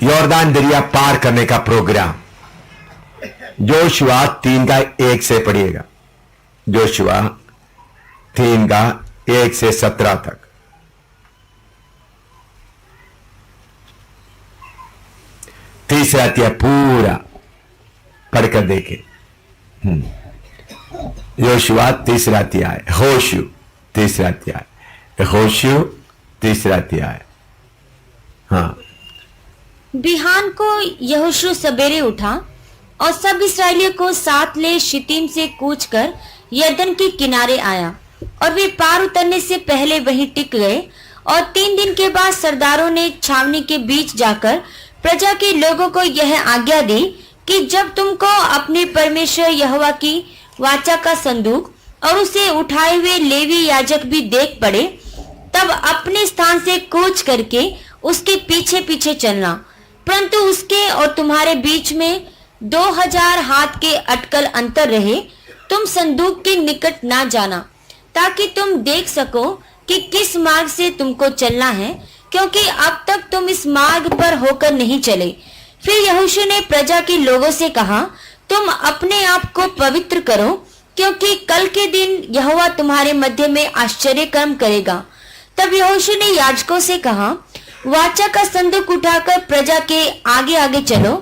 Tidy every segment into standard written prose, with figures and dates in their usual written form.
यॉर्दान दरिया पार करने का प्रोग्राम। जोशुआ 3 का 1 से पढ़िएगा। जोशुआ 3 का 1 से 17 तक। तीसरा अध्याय पूरा पढ़कर देखे। योशुआ तीसरा अध्याय, होशू तीसरा अध्याय, होशू तीसरा अध्याय। हाँ। बिहान को यहोशू सवेरे उठा और सब इस्राएलियों को साथ ले शितीम से कूच कर यरदन के किनारे आया और वे पार उतरने से पहले वहीं टिक गए। और 3 दिन के बाद सरदारों ने छावनी के बीच जाकर प्रजा के लोगों को यह आज्ञा दी कि जब तुमको अपने परमेश्वर यहोवा की वाचा का संदूक और उसे उठाए हुए लेवी याजक भी देख पड़े, तब अपने स्थान से कूच करके उसके पीछे पीछे चलना, परंतु उसके और तुम्हारे बीच में 2000 हाथ के अटकल अंतर रहे। तुम संदूक के निकट ना जाना, ताकि तुम देख सको कि किस मार्ग से तुमको चलना है, क्योंकि अब तक तुम इस मार्ग पर होकर नहीं चले। फिर यहोशू ने प्रजा के लोगों से कहा, तुम अपने आप को पवित्र करो, क्योंकि कल के दिन यहोवा तुम्हारे मध्य में आश्चर्य कर्म करेगा। तब यहोशू ने याजकों से कहा, वाचा का संदूक उठाकर प्रजा के आगे आगे चलो।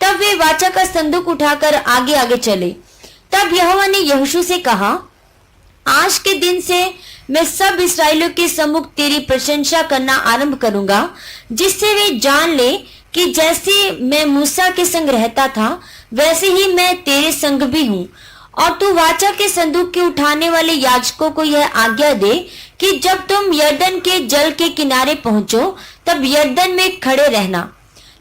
तब वे वाचा का संदूक उठाकर आगे आगे चले। तब यहोवा ने यहोशू से कहा, आज के दिन से मैं सब इस्राएलियों के सम्मुख तेरी प्रशंसा करना आरंभ करूंगा, जिससे वे जान ले कि जैसे मैं मूसा के संग रहता था, वैसे ही मैं तेरे संग भी हूँ। और तू वाचा के संदूक के उठाने वाले याजकों को यह आज्ञा दे कि जब तुम यरदन के जल के किनारे पहुंचो, तब यरदन में खड़े रहना।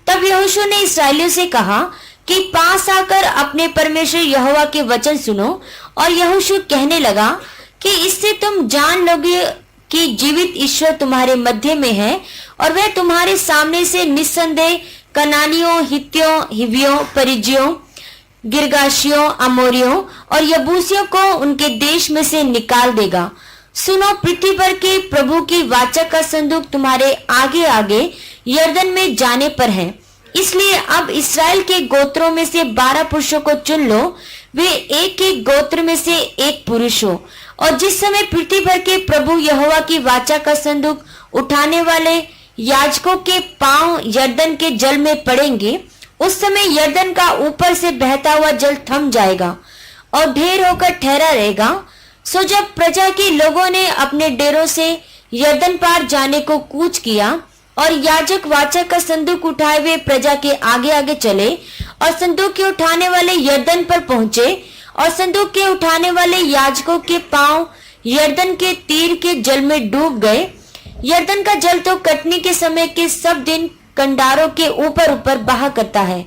तब यहोशू ने इस्राएलियों से कहा कि पास आकर अपने परमेश्वर यहोवा के वचन सुनो। और यहोशू कहने लगा कि इससे तुम जान लोगे कि जीवित ईश्वर तुम्हारे मध्य में है, और वह तुम्हारे सामने से निस्संदेह कनानियों, हित्तियों, हिवियों, परिज्जियों, गिरगाशियों, अमोरियों और यबूसियों को उनके देश में से निकाल देगा। सुनो, पृथ्वी पर के प्रभु की वाचा का संदूक तुम्हारे आगे आगे यरदन में जाने पर है। इसलिए अब इस्राएल के गोत्रों में से 12 पुरुषों को चुन लो, वे एक एक गोत्र में से एक पुरुष हो। और जिस समय पृथ्वी भर के प्रभु यहोवा की वाचा का संदूक उठाने वाले याजकों के पांव यरदन के जल में पड़ेंगे, उस समय यरदन का ऊपर से बहता हुआ जल थम जाएगा और ढेर होकर ठहरा रहेगा। सो जब प्रजा के लोगों ने अपने डेरों से यरदन पार जाने को कूच किया और याजक वाचा का संदूक उठाए हुए प्रजा के आगे आगे चले और संदूक के उठाने वाले यरदन पर पहुंचे, और संदूक के उठाने वाले याजकों के पांव यरदन के तीर के जल में डूब गए। यरदन का जल तो कटनी के समय के सब दिन कंडारों के ऊपर ऊपर बहा करता है।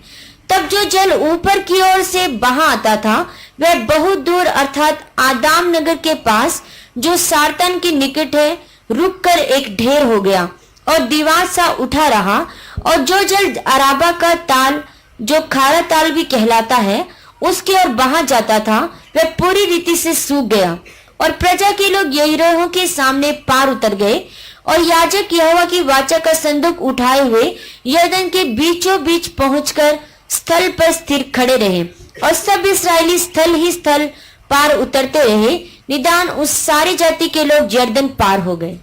तब जो जल ऊपर की ओर से बहा आता था, वह बहुत दूर अर्थात आदाम नगर के पास, जो सारतन के निकट है, रुककर एक ढेर हो गया और दीवार सा उठा रहा। और जो जल अराबा का ताल, जो खारा ताल भी कहलाता है, उसकी ओर बहा जाता था, वह पूरी रीति से सूख गया। और प्रजा के लोग यरीहो के सामने पार उतर गए और याजक यहोवा की वाचा का संदूक उठाए हुए यरदन के बीचों बीच पहुंचकर स्थल पर स्थिर खड़े रहे। और सब इस्राएली स्थल ही स्थल पार उतरते रहे, निदान उस सारी जाति के लोग यरदन पार हो गए।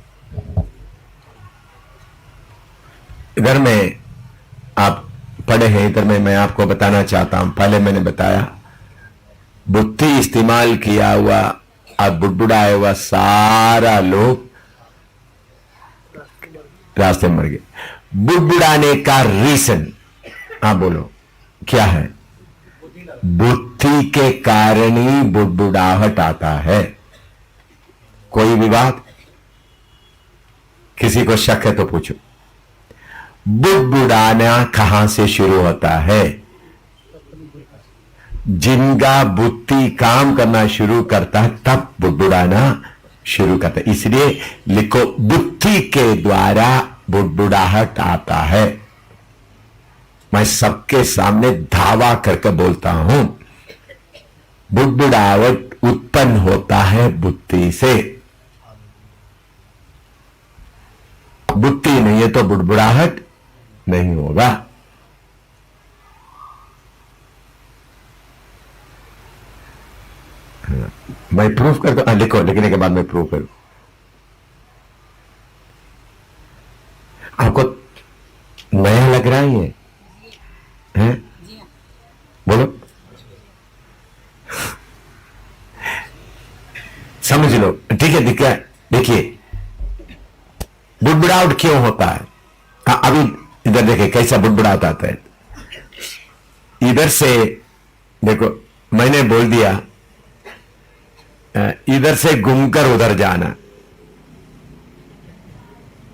इधर में आप पढ़े हैं, इधर में मैं आपको बताना चाहता हूं। पहले मैंने बताया बुद्धि इस्तेमाल किया हुआ और बुड़बुड़ाया हुआ सारा लोग रास्ते में मर गए। बुड़बुड़ाने का रीजन आप बोलो क्या है? बुद्धि के कारण ही बुड़बुड़ाहट आता है। कोई विवाद? किसी को शक है तो पूछो। बुड़बुड़ाना कहां से शुरू होता है? जिनका बुद्धि काम करना शुरू करता है तब बुड़बुड़ाना शुरू करता है। इसलिए लिखो, बुद्धि के द्वारा बुड़बुड़ाहट आता है। मैं सबके सामने दावा करके बोलता हूं, बुड़बुड़ाहट उत्पन्न होता है बुद्धि से। बुद्धि नहीं है तो बुड़बुड़ाहट नहीं होगा। मैं प्रूफ कर दो, लिखो, लिखने के बाद मैं प्रूफ करूं। आपको नया लग रहा है ये? है? बोलो, समझ लो, ठीक है? देखिए, बुड़बुड़ाहट क्यों होता है? हाँ, अभी इधर देखिए कैसा बुड़बुड़ाहट आता है। इधर से देखो, मैंने बोल दिया इधर से घूमकर उधर जाना।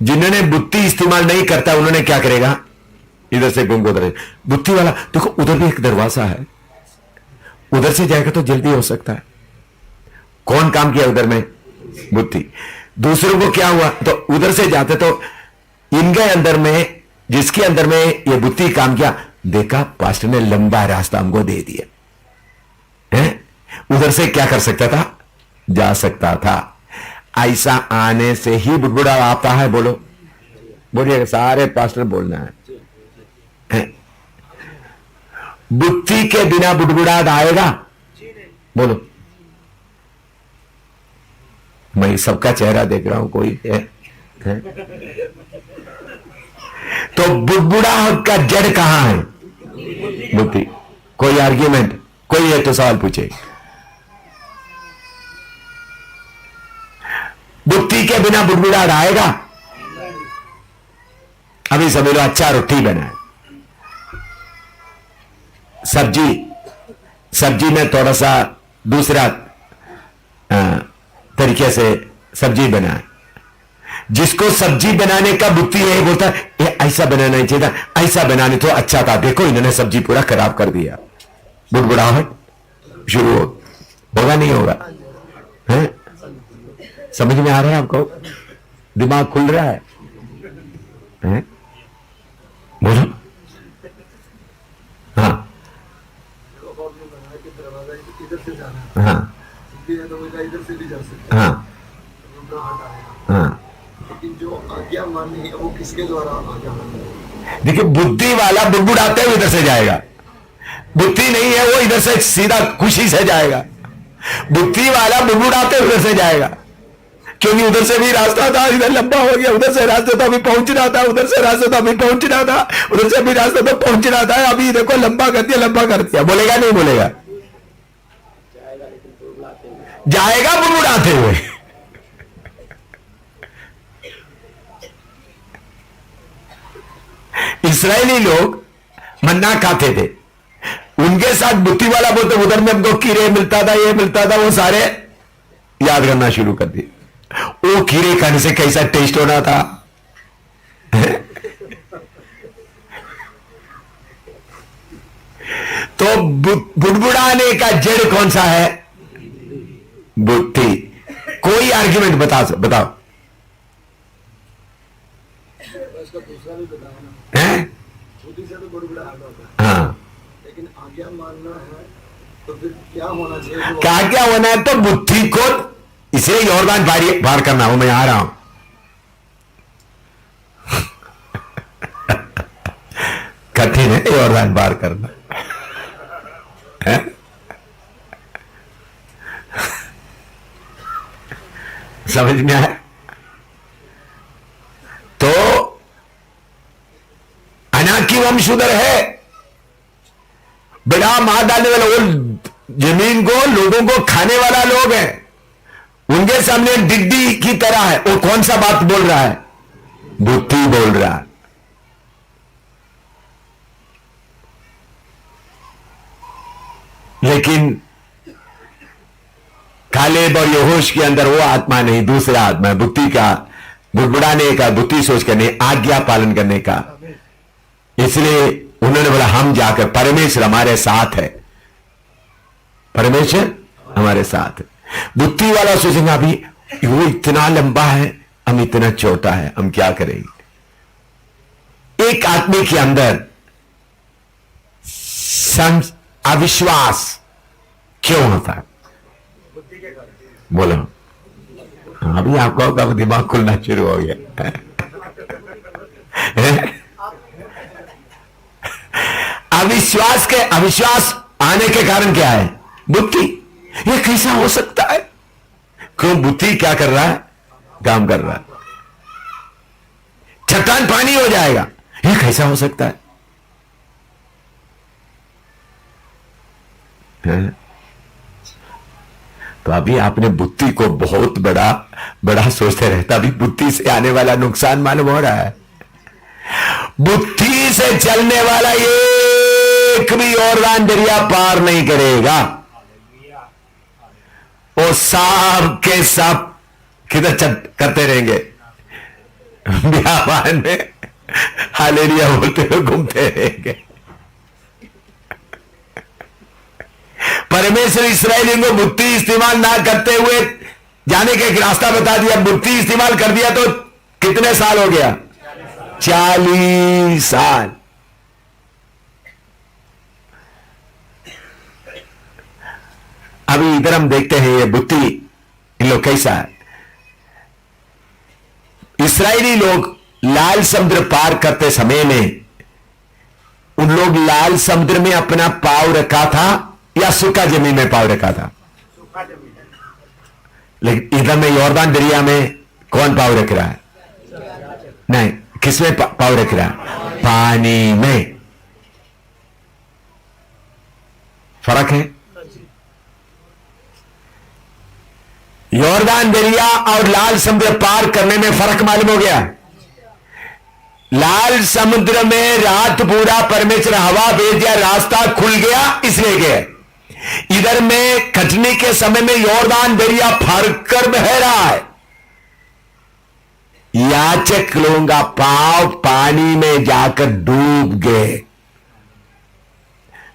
जिन्होंने बुद्धि इस्तेमाल नहीं करता उन्होंने क्या करेगा? इधर से घूम उधर। बुद्धि वाला देखो, उधर भी एक दरवाजा है, उधर से जाएगा तो जल्दी हो सकता है। कौन काम किया उधर में? बुद्धि। दूसरों को क्या हुआ? तो उधर से जाते तो इनके अंदर में, जिसके अंदर में ये बुद्धि काम किया, देखा पास्टर ने लंबा रास्ता हमको दे दिया है, उधर से क्या कर सकता था? जा सकता था। ऐसा आने से ही बुड़बुड़ा आता है। बोलो, बोलिए, सारे पास्टर बोलना है। बुद्धि के बिना बुड़बुड़ाहट आएगा? बोलो। मैं सबका चेहरा देख रहा हूं, कोई है? तो बुड़बुड़ाहट का जड़ कहां है? बुद्धि। कोई आर्ग्यूमेंट? कोई है तो सवाल पूछे। बुद्धि के बिना बुड़बुड़ाहट आएगा? अभी सभी लोग अच्छा रोटी बनाए, सब्जी में थोड़ा सा दूसरा तरीके से सब्जी बनाए। जिसको सब्जी बनाने का बुद्धि है बोलता है ये ऐसा बनाना नहीं चाहिए था, ऐसा बनाने तो अच्छा था, देखो इन्होंने सब्जी पूरा खराब कर दिया। बुड़बुड़ाहट शुरू होगा नहीं होगा? है? समझ में आ रहा है आपको? दिमाग खुल रहा है? बोलो। हाँ हाँ हाँ हाँ। लेकिन जो आज्ञा माननी है वो किसके द्वारा आज्ञा माननी? देखिए, बुद्धि वाला बुड़बुड़ाते हुए इधर से जाएगा। बुद्धि नहीं है वो इधर से सीधा खुशी से जाएगा। बुद्धि वाला बुड़बुड़ाते हुए इधर से जाएगा, क्योंकि उधर से भी रास्ता था, इधर लंबा हो गया, उधर से रास्ता तो अभी पहुंचना था, उधर से रास्ता तो अभी पहुंचना था, उधर से भी रास्ता तो पहुंचना था, अभी देखो लंबा कर दिया, लंबा कर दिया। बोलेगा नहीं बोलेगा? जाएगा बुड़बुड़ाते हुए। इस्राएली लोग मन्ना खाते थे, उनके साथ बुद्धि वाला बोलते उधर में हमको कीड़े मिलता था, ये मिलता था, वो सारे याद करना शुरू कर दिए। वो कीड़े खाने से कैसा टेस्ट होना था। तो बुड़बुड़ाने का जड़ कौन सा है? बुद्धि। कोई आर्ग्यूमेंट बताओ। हैं? हाँ, लेकिन आज्ञा मानना है तो फिर क्या होना चाहिए? क्या होना है? तो बुद्धि को, इसे यॉर्दान पार करना हो। मैं आ रहा हूं। कठिन है यॉर्दान पार करना है? समझ में आया? तो अनाकी वंशधर है, बिना मार डालने वाला, वो जमीन को, लोगों को खाने वाला लोग है, उनके सामने डिड्डी की तरह है। वो कौन सा बात बोल रहा है? बुद्धि बोल रहा है। लेकिन कालेब और यहोश के अंदर वो आत्मा नहीं, दूसरा आत्मा है, बुद्धि का, बुड़बुड़ाने का, बुद्धि सोच करने, आज्ञा पालन करने का। इसलिए उन्होंने बोला हम जाकर, परमेश्वर हमारे साथ है, परमेश्वर हमारे साथ है। बुद्धि वाला सोचेंगे अभी वो इतना लंबा है, हम इतना छोटा है, हम क्या करेंगे? एक आदमी के अंदर अविश्वास क्यों होता है? बोलो। अभी आपको कब दिमाग खुलना शुरू हो गया? अविश्वास आने के कारण क्या है? बुद्धि। ये कैसा हो सकता है? क्यों? बुद्धि क्या कर रहा है? काम कर रहा है। चट्टान पानी हो जाएगा, ये कैसा हो सकता है? तो अभी आपने बुद्धि को बहुत बड़ा बड़ा सोचते रहता, अभी बुद्धि से आने वाला नुकसान मालूम हो रहा है। बुद्धि से चलने वाला एक भी यॉर्दान दरिया पार नहीं करेगा। वो सब के सब किधर करते रहेंगे? बियाबान में हालेलुया बोलते हुए घूमते रहेंगे। परमेश्वर इस्राएलियों को बुद्धि इस्तेमाल ना करते हुए जाने का एक रास्ता बता दिया। बुद्धि इस्तेमाल कर दिया तो कितने साल हो गया? 40 साल। अभी इधर हम देखते हैं ये बुद्धि इन लोग कैसा है। इस्राएली लोग लाल समुद्र पार करते समय में उन लोग लाल समुद्र में अपना पांव रखा था या सूखा जमीन में पांव रखा था? लेकिन इधर में यॉर्दान दरिया में कौन पांव रख रहा है? नहीं, किसमें पांव रख रहा है? पानी में। फर्क है। यॉर्दान दरिया और लाल समुद्र पार करने में फर्क मालूम हो गया। लाल समुद्र में रात पूरा परमेश्वर हवा भेज दिया, रास्ता खुल गया, इसलिए गए। इधर में कटने के समय में यॉर्दान दरिया फरक कर बह रहा है। याचक लोगों का पांव पानी में जाकर डूब गए।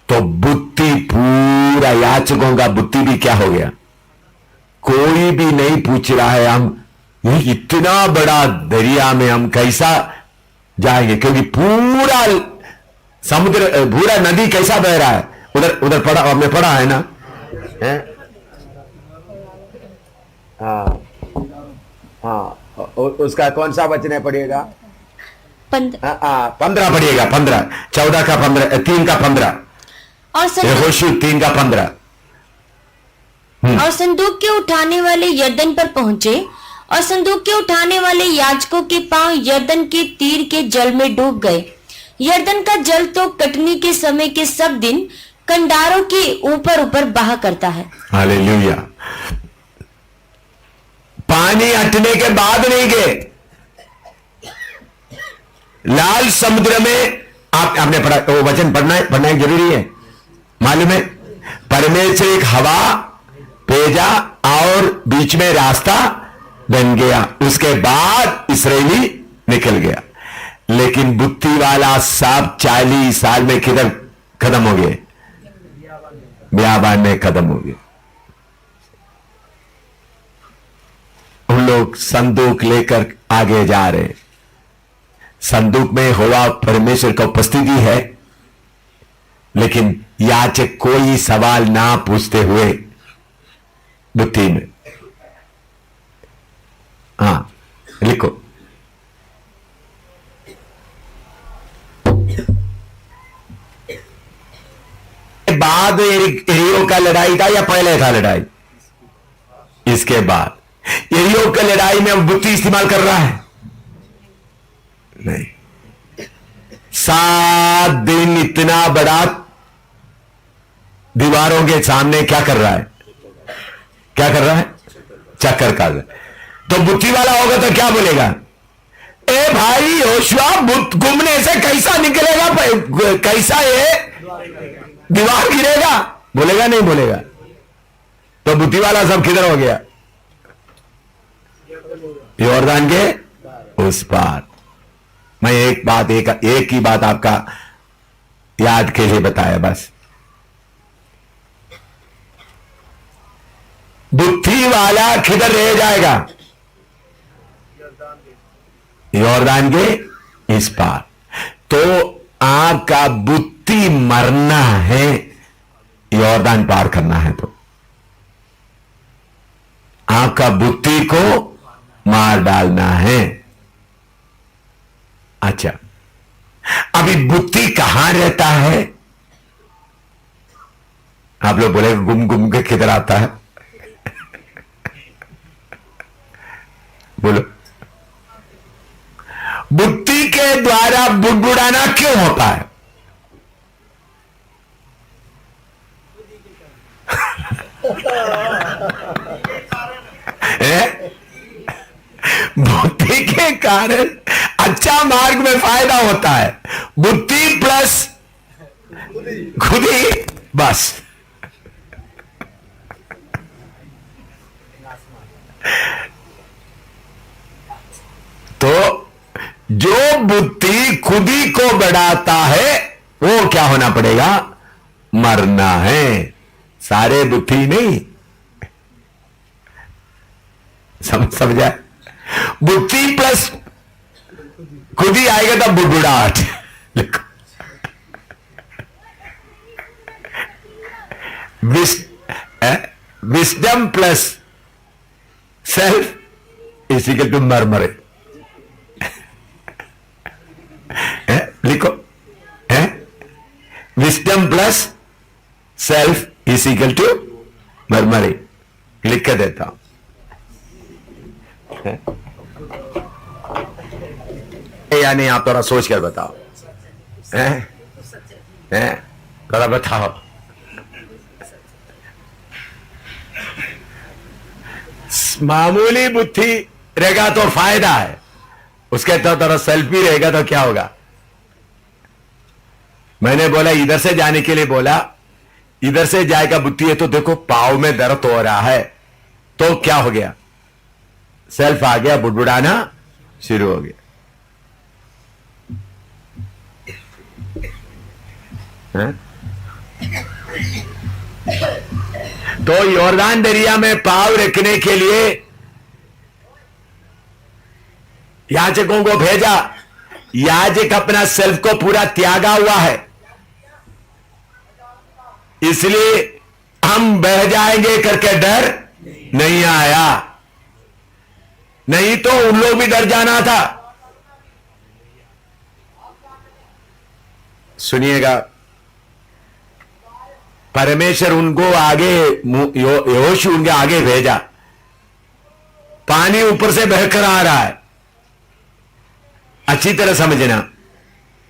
तो बुद्धि पूरा याचकों का बुद्धि भी क्या हो गया? कोई भी नहीं पूछ रहा है हम ये इतना बड़ा दरिया में हम कैसा जाएंगे, क्योंकि पूरा समुद्र पूरा नदी कैसा बह रहा है। उधर उधर पढ़ा, हमने पढ़ा है ना? है? हाँ हाँ, उसका कौन सा वचन पढ़िएगा? 15 पढ़िएगा। 15, 14 का 15, 3 का 15 और यहोशू 3 का 15। और संदूक के उठाने वाले यरदन पर पहुंचे और संदूक के उठाने वाले याजकों के पांव यरदन के तीर के जल में डूब गए। यरदन का जल तो कटनी के समय के सब दिन कंडारों के ऊपर ऊपर बहा करता है। हालेलुया। पानी हटने के बाद नहीं गए। लाल समुद्र में आपने पढ़ा, वो वचन पढ़ना जरूरी है, मालूम है? परमेश्वर एक हवा भेजा और बीच में रास्ता बन गया, उसके बाद इस्राएली निकल गया। लेकिन बुद्धि वाला सब 40 साल में किधर खत्म हो गए? बियाबान में खत्म हो गए। उन लोग संदूक लेकर आगे जा रहे। संदूक में होवा परमेश्वर का उपस्थिति है, लेकिन याचक कोई सवाल ना पूछते हुए बुद्धि में। हाँ लिखो। बाद एरियो का लड़ाई था या पहले था लड़ाई? इसके बाद। एरियो का लड़ाई में बुद्धि इस्तेमाल कर रहा है? नहीं। 7 दिन इतना बड़ा दीवारों के सामने क्या कर रहा है? क्या कर रहा है? चक्कर काट रहा है। तो बुद्धि वाला होगा तो क्या बोलेगा? ए भाई योशुआ, घूमने से कैसा निकलेगा? कैसा ये दीवार गिरेगा? बोलेगा नहीं बोलेगा? तो बुद्धि वाला सब किधर हो गया? यॉर्दान के उस पार। मैं एक ही बात आपका याद के लिए बताया बस। बुद्धि वाला किधर रह जाएगा? यॉर्दान के इस पार। तो आपका बुद्धि मरना है, यॉर्दान पार करना है तो आपका बुद्धि को मार डालना है। अच्छा, अभी बुद्धि कहां रहता है? आप लोग बोले गुम गुम के किधर आता है? बोलो, बुद्धि के द्वारा बुड़बुड़ाना क्यों होता है? बुद्धि के कारण अच्छा मार्ग में फायदा होता है। बुद्धि प्लस खुद ही, बस। तो जो बुद्धि खुद ही को बढ़ाता है वो क्या होना पड़ेगा? मरना है। सारे बुद्धि नहीं, समझा? बुद्धि प्लस खुद ही आएगा तब बुड़बुड़ाहट। लिखो, wisdom plus self is equal to मरमरे। लिखो, wisdom plus self is equal to मरमरे। लिख के देता हूं। या नहीं, आप थोड़ा सोच कर बताओ। थोड़ा बताओ। मामूली बुद्धि रहेगा तो फायदा है, उसके तो थोड़ा सेल्फ भी रहेगा तो क्या होगा? मैंने बोला इधर से जाने के लिए बोला, इधर से जाएगा बुद्धि है तो देखो पाव में दर्द हो रहा है, तो क्या हो गया? सेल्फ आ गया, बुड़बुड़ाना शुरू हो गया। तो यॉर्दान दरिया में पाव रखने के लिए याजकों को भेजा। याजक अपना सेल्फ को पूरा त्यागा हुआ है, इसलिए हम बह जाएंगे करके डर नहीं आया। नहीं तो उन लोग भी डर जाना था। सुनिएगा, परमेश्वर उनको आगे, यहोशू उनके आगे भेजा। पानी ऊपर से बहकर आ रहा है। अच्छी तरह समझना।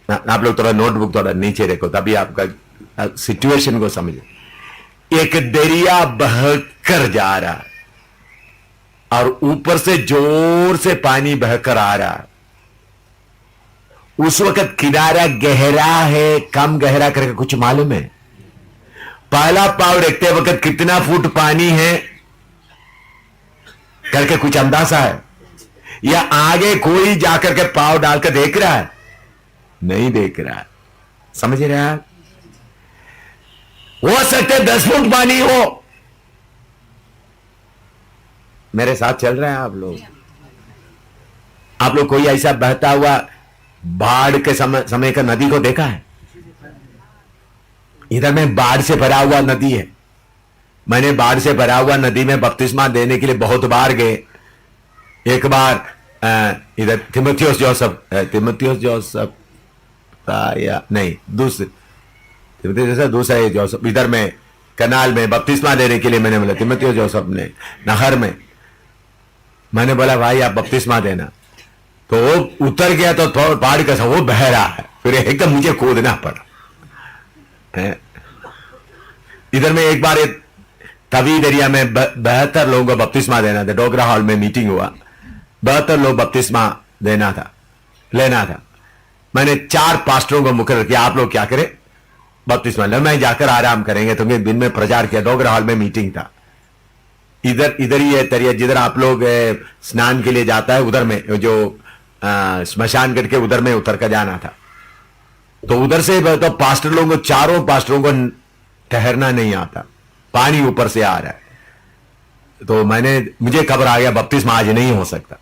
आप लोग थोड़ा नोटबुक थोड़ा नीचे रखो तभी आपका सिचुएशन को समझे। एक दरिया बहकर जा रहा है और ऊपर से जोर से पानी बहकर आ रहा है। उस वक्त किनारा गहरा है, कम गहरा करके कुछ मालूम है? पहला पाव रखते वक्त कितना फुट पानी है करके कुछ अंदाजा है? या आगे कोई जाकर के पाव डालकर देख रहा है? नहीं देख रहा है। समझ रहे हैं? हो सकते 10 फुट पानी हो। मेरे साथ चल रहे हैं आप लोग? आप लोग कोई ऐसा बहता हुआ बाढ़ के समय का नदी को देखा है? इधर में बाढ़ से भरा हुआ नदी है। मैंने बाढ़ से भरा हुआ नदी में बपतिस्मा देने के लिए बहुत बार गए। एक बार इधर तिमोथियोस जोसेफ या नहीं, दूसरा जोसेफ, इधर में कनाल में बपतिस्मा देने के लिए मैंने बोला तिमोथियोस जोसेफ ने नहर में। मैंने बोला भाई आप बपतिस्मा देना, तो वो उतर गया तो बाढ़ का वो बह रहा है, फिर एकदम मुझे कूदना पड़ा। इधर में एक बार तवी दरिया में 72 लोगों को बपतिस्मा देना था। डोगरा हॉल में मीटिंग हुआ, 72 लोग बपतिस्मा लेना था। मैंने 4 पास्टरों को मुकर किया, आप लोग क्या करें? बपतिस्मा ले, मैं जाकर आराम करेंगे। तो दिन में प्रचार किया, डोगरा हॉल में मीटिंग था। इधर ही है दरिया, जिधर आप लोग स्नान के लिए जाता है, उधर में जो स्मशान करके उधर में उतर कर जाना था। तो उधर से तो पास्टर लोगों को, चारों पास्टरों को ठहरना नहीं आता, पानी ऊपर से आ रहा है। तो मुझे खबर आ गया बपतिस्मा आज नहीं हो सकता।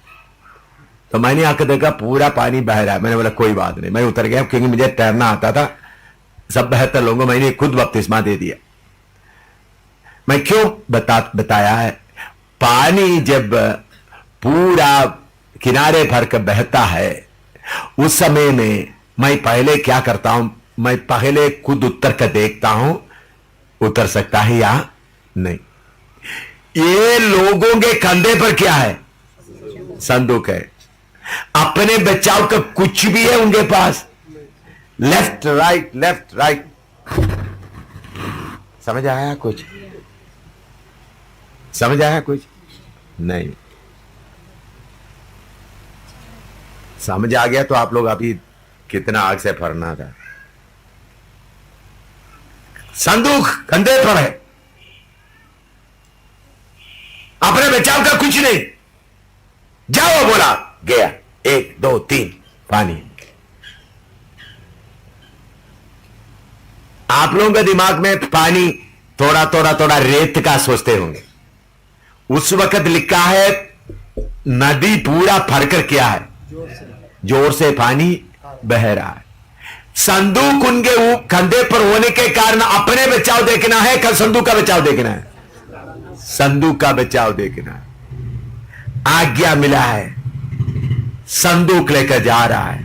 तो मैंने आकर देखा पूरा पानी बह रहा है। मैंने बोला कोई बात नहीं, मैं उतर गया क्योंकि मुझे तैरना आता था। सब 72 लोगों को मैंने खुद बपतिस्मा दे दिया। मैं क्यों बताया है? पानी जब पूरा किनारे भर कर बहता है, उस समय में मैं पहले क्या करता हूं? मैं पहले खुद उतर कर देखता हूं उतर सकता है या नहीं। ये लोगों के कंधे पर क्या है? संदूक है। अपने बचाव का कुछ भी है उनके पास? Left right, left right. समझ आया कुछ? समझ आया कुछ? नहीं समझ आ गया तो आप लोग अभी कितना आग से फरना था। संदूक कंधे पर है, अपने बचाव का कुछ नहीं। जाओ बोला, गया। 1 2 3 पानी। आप लोगों के दिमाग में पानी थोड़ा थोड़ा थोड़ा रेत का सोचते होंगे। उस वक्त लिखा है नदी पूरा भरकर क्या है? जोर से पानी बह रहा है। संदूक उनके कंधे पर होने के कारण अपने बचाव देखना है, कल संदूक का बचाव देखना है। संदूक का बचाव देखना है। आज्ञा मिला है, संदूक लेकर जा रहा है,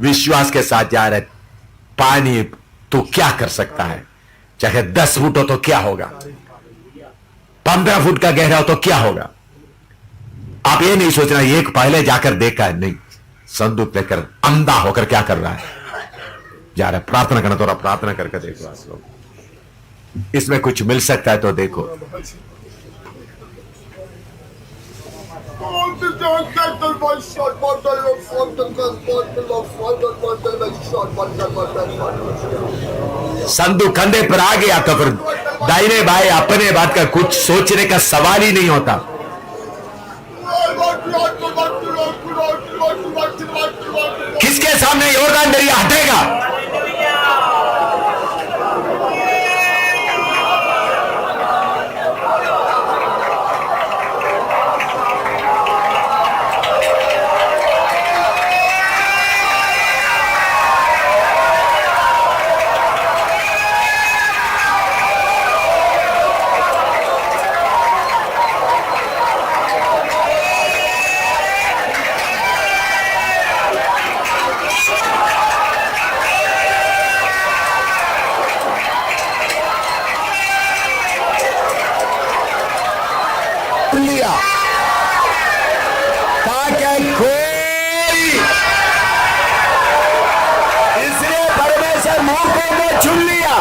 विश्वास के साथ जा रहा है। पानी तो क्या कर सकता है? चाहे 10 फुट हो तो क्या होगा, 15 फुट का गहरा हो तो क्या होगा। आप ये नहीं सोचना ये पहले जाकर देखा है, नहीं। संदूक लेकर अंधा होकर क्या कर रहा है? जा रहा है। प्रार्थना करना, थोड़ा प्रार्थना करके देखो आप लोग, इसमें कुछ मिल सकता है तो देखो। संदूक कंधे पर आ गया तो फिर दाहिने बाएं अपने बात का कुछ सोचने का सवाल ही नहीं होता। किसके सामने यॉर्दान दरिया हटेगा? लिया ताकि कोई, इसलिए परमेश्वर मौके में चुन लिया।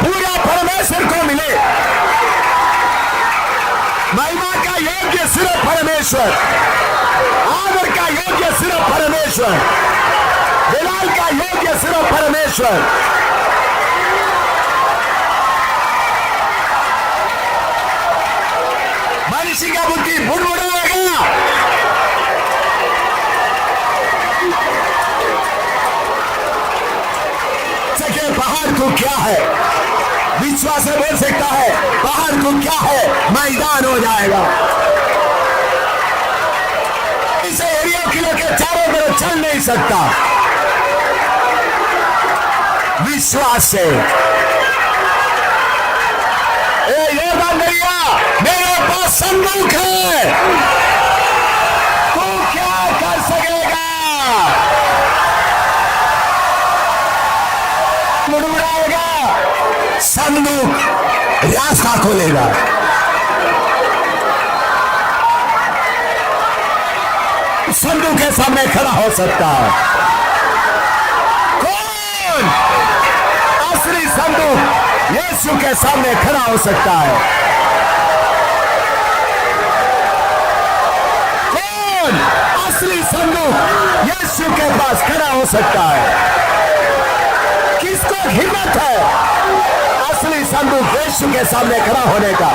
पूरा परमेश्वर को मिले। महिमा का योग्य सिर्फ परमेश्वर, आदर का योग्य सिर्फ परमेश्वर, विलाल का योग्य सिर्फ परमेश्वर। मनुष्य का बुद्धि बुड़बुड़ाएगा, सके पहाड़ को क्या है? विश्वास से बोल सकता है पहाड़ को क्या है? मैदान हो जाएगा। इसे एरिया किलो के चारों तरफ चल नहीं सकता। विश्वास से यॉर्दान दरिया मेरे पास संदूक है, तू क्या कर सकेगा? मुड़मुड़ाएगा, संदूक रास्ता खोलेगा। संदूक के सामने खड़ा हो सकता है कौन? असली संदूक यीशु के सामने खड़ा हो सकता है। कौन? असली संदूक यीशु के पास खड़ा हो सकता है। किसको हिम्मत है असली संदूक यीशु के सामने खड़ा होने का?